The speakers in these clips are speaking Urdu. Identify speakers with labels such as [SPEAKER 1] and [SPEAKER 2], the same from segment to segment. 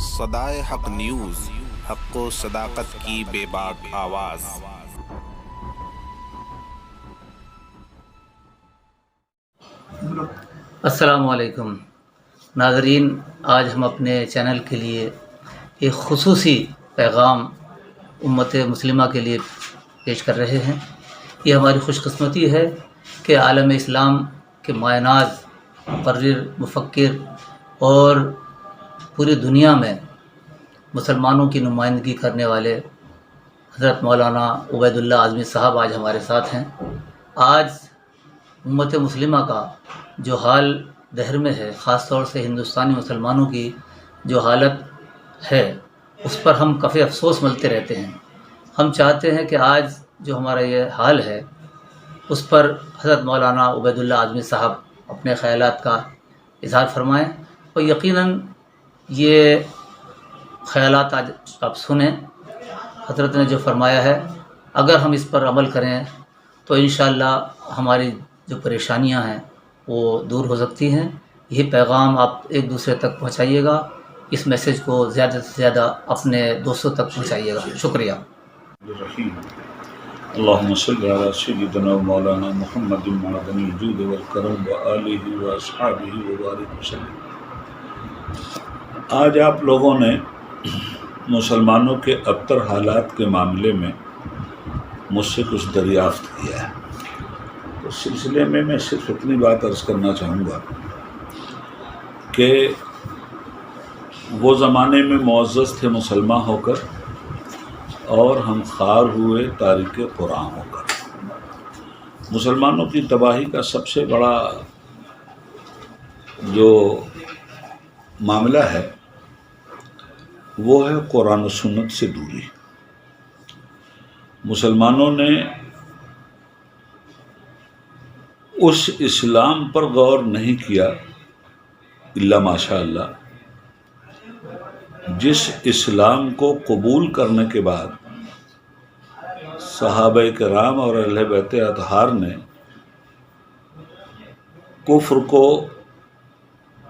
[SPEAKER 1] صدائے حق نیوز، حق و صداقت کی بے باک آواز۔
[SPEAKER 2] السلام علیکم ناظرین، آج ہم اپنے چینل کے لیے ایک خصوصی پیغام امت مسلمہ کے لیے پیش کر رہے ہیں۔ یہ ہماری خوش قسمتی ہے کہ عالم اسلام کے مایہ ناز مقرر، مفکر اور پوری دنیا میں مسلمانوں کی نمائندگی کرنے والے حضرت مولانا عبید اللہ اعظمی صاحب آج ہمارے ساتھ ہیں۔ آج امت مسلمہ کا جو حال دہر میں ہے، خاص طور سے ہندوستانی مسلمانوں کی جو حالت ہے، اس پر ہم کافی افسوس ملتے رہتے ہیں۔ ہم چاہتے ہیں کہ آج جو ہمارا یہ حال ہے اس پر حضرت مولانا عبید اللہ اعظمی صاحب اپنے خیالات کا اظہار فرمائیں، اور یقیناً یہ خیالات آج آپ سنیں۔ حضرت نے جو فرمایا ہے، اگر ہم اس پر عمل کریں تو انشاءاللہ ہماری جو پریشانیاں ہیں وہ دور ہو سکتی ہیں۔ یہ پیغام آپ ایک دوسرے تک پہنچائیے گا، اس میسیج کو زیادہ سے زیادہ اپنے دوستوں تک پہنچائیے گا۔ شکریہ۔
[SPEAKER 3] اللہم صلی علی سیدنا مولانا محمد معدن الجود والکرم وآلہ واصحابہ وبارک وسلم۔ آج آپ لوگوں نے مسلمانوں کے ابتر حالات کے معاملے میں مجھ سے کچھ دریافت کیا ہے۔ اس سلسلے میں میں صرف اتنی بات عرض کرنا چاہوں گا کہ وہ زمانے میں معزز تھے مسلمان ہو کر، اور ہم خوار ہوئے تارک قرآن ہو کر۔ مسلمانوں کی تباہی کا سب سے بڑا جو معاملہ ہے وہ ہے قرآن و سنت سے دوری۔ مسلمانوں نے اس اسلام پر غور نہیں کیا الا ماشاء اللہ، جس اسلام کو قبول کرنے کے بعد صحابہ کرام اور اہل بیت اطہار نے کفر کو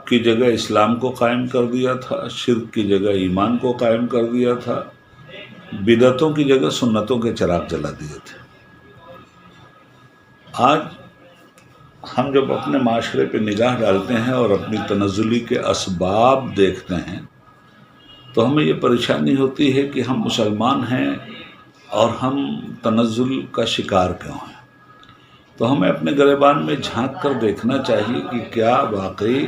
[SPEAKER 3] کی جگہ اسلام کو قائم کر دیا تھا، شرک کی جگہ ایمان کو قائم کر دیا تھا، بدعتوں کی جگہ سنتوں کے چراغ جلا دیے تھے۔ آج ہم جب اپنے معاشرے پہ نگاہ ڈالتے ہیں اور اپنی تنزلی کے اسباب دیکھتے ہیں تو ہمیں یہ پریشانی ہوتی ہے کہ ہم مسلمان ہیں اور ہم تنزل کا شکار کیوں ہیں۔ تو ہمیں اپنے گریبان میں جھانک کر دیکھنا چاہیے کہ کیا واقعی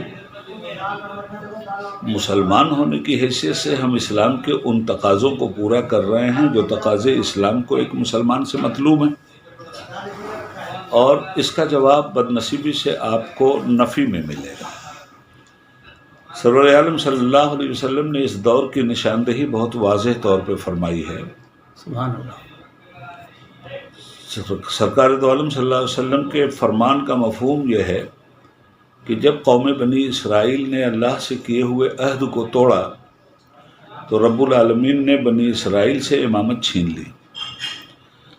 [SPEAKER 3] مسلمان ہونے کی حیثیت سے ہم اسلام کے ان تقاضوں کو پورا کر رہے ہیں جو تقاضے اسلام کو ایک مسلمان سے مطلوب ہیں۔ اور اس کا جواب بدنصیبی سے آپ کو نفی میں ملے گا۔ سرور عالم صلی اللہ علیہ وسلم نے اس دور کی نشاندہی بہت واضح طور پہ فرمائی ہے۔
[SPEAKER 2] سبحان اللہ۔
[SPEAKER 3] سرکار دو عالم صلی اللہ علیہ وسلم کے فرمان کا مفہوم یہ ہے کہ جب قوم بنی اسرائیل نے اللہ سے کیے ہوئے عہد کو توڑا تو رب العالمین نے بنی اسرائیل سے امامت چھین لی،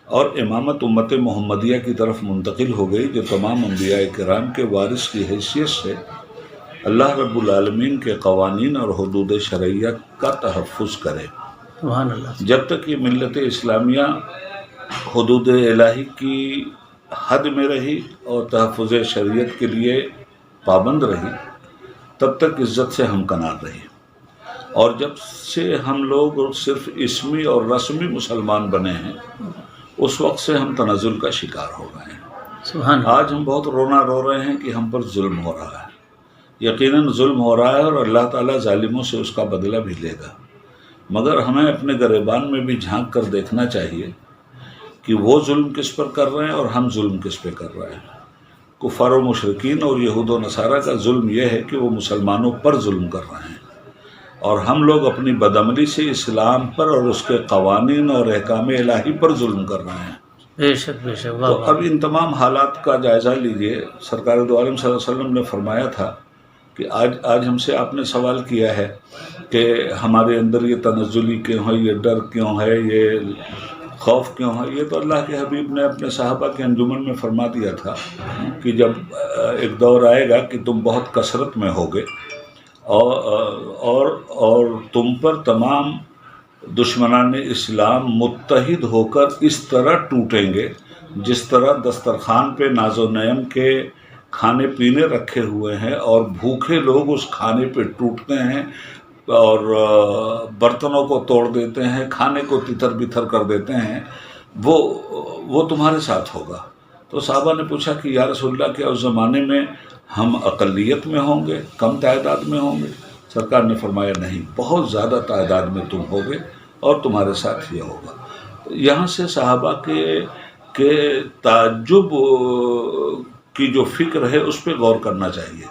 [SPEAKER 3] اور امامت امت محمدیہ کی طرف منتقل ہو گئی، جو تمام انبیاء کرام کے وارث کی حیثیت سے اللہ رب العالمین کے قوانین اور حدود شرعیہ کا تحفظ کرے۔
[SPEAKER 2] سبحان اللہ۔
[SPEAKER 3] جب تک یہ ملت اسلامیہ حدود الہی کی حد میں رہی اور تحفظ شریعت کے لیے پابند رہی، تب تک عزت سے ہمکنار رہی، اور جب سے ہم لوگ صرف اسمی اور رسمی مسلمان بنے ہیں اس وقت سے ہم تنزل کا شکار ہو گئے ہیں۔
[SPEAKER 2] سبحان اللہ۔
[SPEAKER 3] آج ہم بہت رونا رو رہے ہیں کہ ہم پر ظلم ہو رہا ہے۔ یقیناً ظلم ہو رہا ہے اور اللہ تعالیٰ ظالموں سے اس کا بدلہ بھی لے گا، مگر ہمیں اپنے گریبان میں بھی جھانک کر دیکھنا چاہیے کہ وہ ظلم کس پر کر رہے ہیں اور ہم ظلم کس پہ کر رہے ہیں۔ کفار و مشرکین اور یہود و نصارہ کا ظلم یہ ہے کہ وہ مسلمانوں پر ظلم کر رہے ہیں، اور ہم لوگ اپنی بدعملی سے اسلام پر اور اس کے قوانین اور احکام الہی پر ظلم کر رہے ہیں۔
[SPEAKER 2] بے شک بے شک۔
[SPEAKER 3] تو اب ان تمام حالات کا جائزہ لیجئے۔ سرکار دو عالم صلی اللہ علیہ وسلم نے فرمایا تھا کہ آج ہم سے آپ نے سوال کیا ہے کہ ہمارے اندر یہ تنزلی کیوں ہے، یہ ڈر کیوں ہے، یہ خوف کیوں ہے۔ یہ تو اللہ کے حبیب نے اپنے صحابہ کے انجمن میں فرما دیا تھا کہ جب ایک دور آئے گا کہ تم بہت کثرت میں ہوگے اور تم پر تمام دشمنان اسلام متحد ہو کر اس طرح ٹوٹیں گے جس طرح دسترخوان پہ ناز و نعم کے کھانے پینے رکھے ہوئے ہیں اور بھوکے لوگ اس کھانے پہ ٹوٹتے ہیں اور برتنوں کو توڑ دیتے ہیں، کھانے کو تتر بتر کر دیتے ہیں، وہ تمہارے ساتھ ہوگا۔ تو صحابہ نے پوچھا کہ یا رسول اللہ کیا اس زمانے میں ہم اقلیت میں ہوں گے، کم تعداد میں ہوں گے؟ سرکار نے فرمایا نہیں، بہت زیادہ تعداد میں تم ہوگے اور تمہارے ساتھ یہ ہوگا۔ یہاں سے صحابہ کے تعجب کی جو فکر ہے اس پہ غور کرنا چاہیے،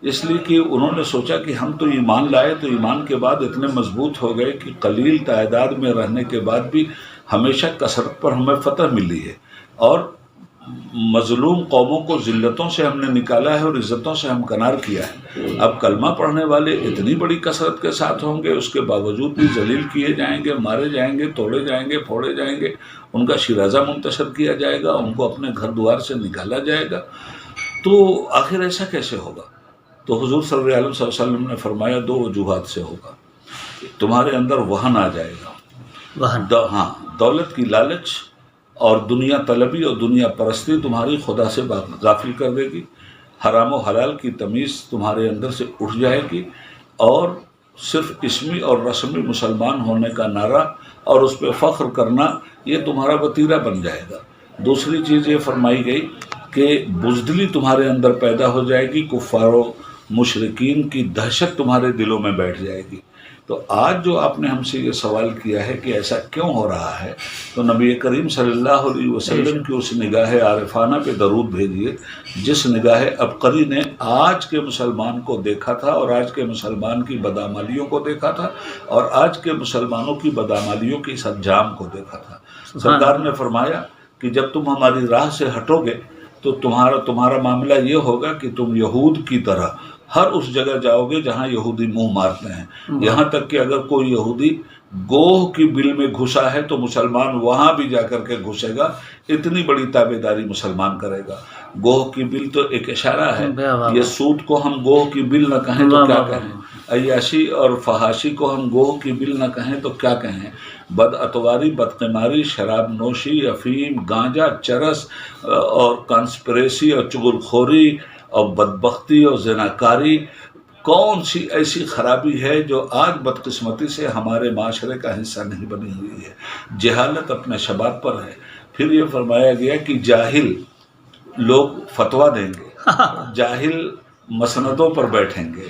[SPEAKER 3] اس لیے کہ انہوں نے سوچا کہ ہم تو ایمان لائے تو ایمان کے بعد اتنے مضبوط ہو گئے کہ قلیل تعداد میں رہنے کے بعد بھی ہمیشہ کثرت پر ہمیں فتح ملی ہے، اور مظلوم قوموں کو ذلتوں سے ہم نے نکالا ہے اور عزتوں سے ہم کنار کیا ہے۔ اب کلمہ پڑھنے والے اتنی بڑی کثرت کے ساتھ ہوں گے، اس کے باوجود بھی ذلیل کیے جائیں گے، مارے جائیں گے، توڑے جائیں گے، پھوڑے جائیں گے، ان کا شیرازہ منتشر کیا جائے گا، ان کو اپنے گھر دوار سے نکالا جائے گا، تو آخر ایسا کیسے ہوگا؟ تو حضور صلی اللہ علیہ وسلم نے فرمایا دو وجوہات سے ہوگا۔ تمہارے اندر وہن آ جائے گا، ہاں، دولت کی لالچ اور دنیا طلبی اور دنیا پرستی تمہاری خدا سے غافل کر دے گی، حرام و حلال کی تمیز تمہارے اندر سے اٹھ جائے گی، اور صرف اسمی اور رسمی مسلمان ہونے کا نعرہ اور اس پہ فخر کرنا یہ تمہارا وتیرہ بن جائے گا۔ دوسری چیز یہ فرمائی گئی کہ بزدلی تمہارے اندر پیدا ہو جائے گی، کفار و مشرکین کی دہشت تمہارے دلوں میں بیٹھ جائے گی۔ تو آج جو آپ نے ہم سے یہ سوال کیا ہے کہ ایسا کیوں ہو رہا ہے، تو نبی کریم صلی اللہ علیہ وسلم کی اس نگاہ عارفانہ پہ درود بھیجیے جس نگاہ عبقری نے آج کے مسلمان کو دیکھا تھا، اور آج کے مسلمان کی بدعمالیوں کو دیکھا تھا، اور آج کے مسلمانوں کی بدعمالیوں کی سرانجام کو دیکھا تھا۔ سرکار نے فرمایا کہ جب تم ہماری راہ سے ہٹو گے تو تمہارا معاملہ یہ ہوگا کہ تم یہود کی طرح ہر اس جگہ جاؤ گے جہاں یہودی منہ مارتے ہیں، یہاں تک کہ اگر کوئی یہودی گوہ کی بل میں گھسا ہے تو مسلمان وہاں بھی جا کر کے گھسے گا، اتنی بڑی تابعداری مسلمان کرے گا۔ گوہ کی بل تو ایک اشارہ ہے، یہ سود کو ہم گوہ کی بل نہ کہیں تو کیا کہیں، عیاشی اور فحاشی کو ہم گوہ کی بل نہ کہیں تو کیا کہیں، بد اتواری، بدقماری، شراب نوشی، افیم، گانجا، چرس اور کانسپریسی اور چغل خوری اور بدبختی اور زناکاری، کون سی ایسی خرابی ہے جو آج بدقسمتی سے ہمارے معاشرے کا حصہ نہیں بنی ہوئی ہے؟ جہالت اپنے شباب پر ہے۔ پھر یہ فرمایا گیا کہ جاہل لوگ فتویٰ دیں گے، جاہل مسندوں پر بیٹھیں گے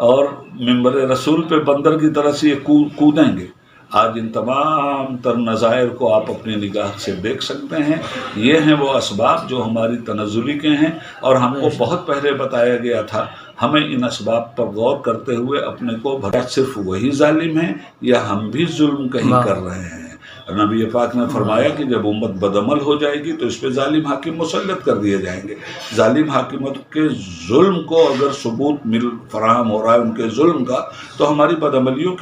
[SPEAKER 3] اور منبر رسول پہ بندر کی طرح سے یہ کودیں گے۔ آج ان تمام تر نظائر کو آپ اپنی نگاہ سے دیکھ سکتے ہیں۔ یہ ہیں وہ اسباب جو ہماری تنزلی کے ہیں، اور ہم کو بہت پہلے بتایا گیا تھا۔ ہمیں ان اسباب پر غور کرتے ہوئے اپنے کو صرف وہی ظالم ہیں یا ہم بھی ظلم کہیں کر رہے ہیں؟ نبی پاک نے فرمایا کہ جب امت بدعمل ہو جائے گی تو اس پہ ظالم حاکم مسلط کر دیے جائیں گے۔ ظالم حاکمت کے ظلم کو اگر ثبوت فراہم ہو رہا ہے ان کے ظلم کا، تو ہماری بدعملیوں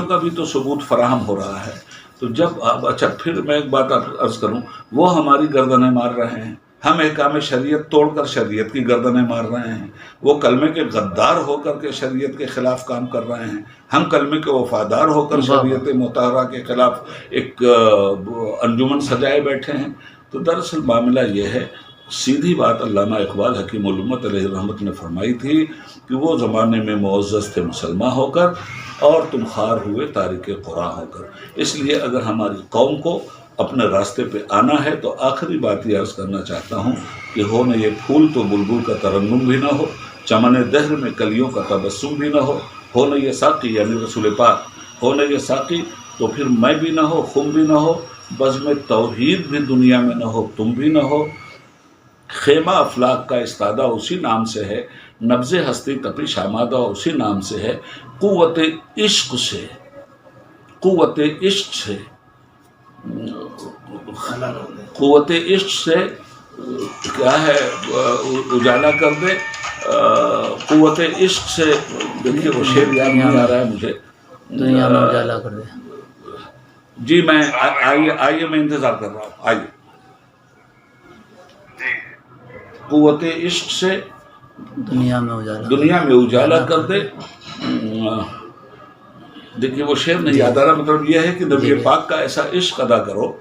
[SPEAKER 3] کا بھی تو ثبوت فراہم ہو رہا ہے۔ تو جب اچھا پھر میں ایک بات عرض کروں، وہ ہماری گردنیں مار رہے ہیں، ہم احکام شریعت توڑ کر شریعت کی گردنیں مار رہے ہیں، وہ کلمے کے غدار ہو کر کے شریعت کے خلاف کام کر رہے ہیں، ہم کلمے کے وفادار ہو کر شریعت مطہرہ کے خلاف ایک انجمن سجائے بیٹھے ہیں۔ تو دراصل معاملہ یہ ہے، سیدھی بات علامہ اقبال حکیم الامت علیہ رحمت نے فرمائی تھی کہ وہ زمانے میں معزز تھے مسلمان ہو کر، اور تم خار ہوئے تارک قرآن ہو کر۔ اس لیے اگر ہماری قوم کو اپنے راستے پہ آنا ہے تو آخری بات یہ عرض کرنا چاہتا ہوں کہ ہو نہ یہ پھول تو بلبل کا ترنم بھی نہ ہو، چمن دہر میں کلیوں کا تبسم بھی نہ ہو نہ یہ ساقی یعنی رسول پاک، ہو نہ یہ ساقی تو پھر میں بھی نہ ہو، خم بھی نہ ہو، بزم توحید بھی دنیا میں نہ ہو، تم بھی نہ ہو۔ خیمہ افلاک کا استادہ اسی نام سے ہے، نبض ہستی تپش آمادہ اسی نام سے ہے، قوت عشق سے کیا ہے اجالا کر دے، قوت عشق سے، دیکھیے وہ شعر یاد نہیں آ رہا ہے مجھے،
[SPEAKER 2] دنیا میں اجالا کر دے۔
[SPEAKER 3] جی میں آئیے میں انتظار کر رہا ہوں، آئیے۔ قوت عشق سے
[SPEAKER 2] دنیا میں اجالا
[SPEAKER 3] دنیا میں اجالا کر دے. دیکھیے وہ شعر نہیں یاد آ رہا، مطلب یہ ہے کہ نبی پاک کا ایسا عشق ادا کرو،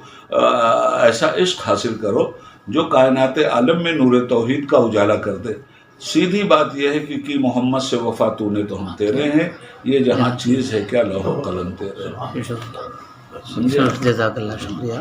[SPEAKER 3] ایسا عشق حاصل کرو جو کائنات عالم میں نور توحید کا اجالا کر دے. سیدھی بات یہ ہے کہ محمد سے وفا تو نے تو ہم تیرے ہیں، یہ جہاں چیز ہے کیا لوح و قلم تیرے.
[SPEAKER 2] جزاک اللہ، شکریہ.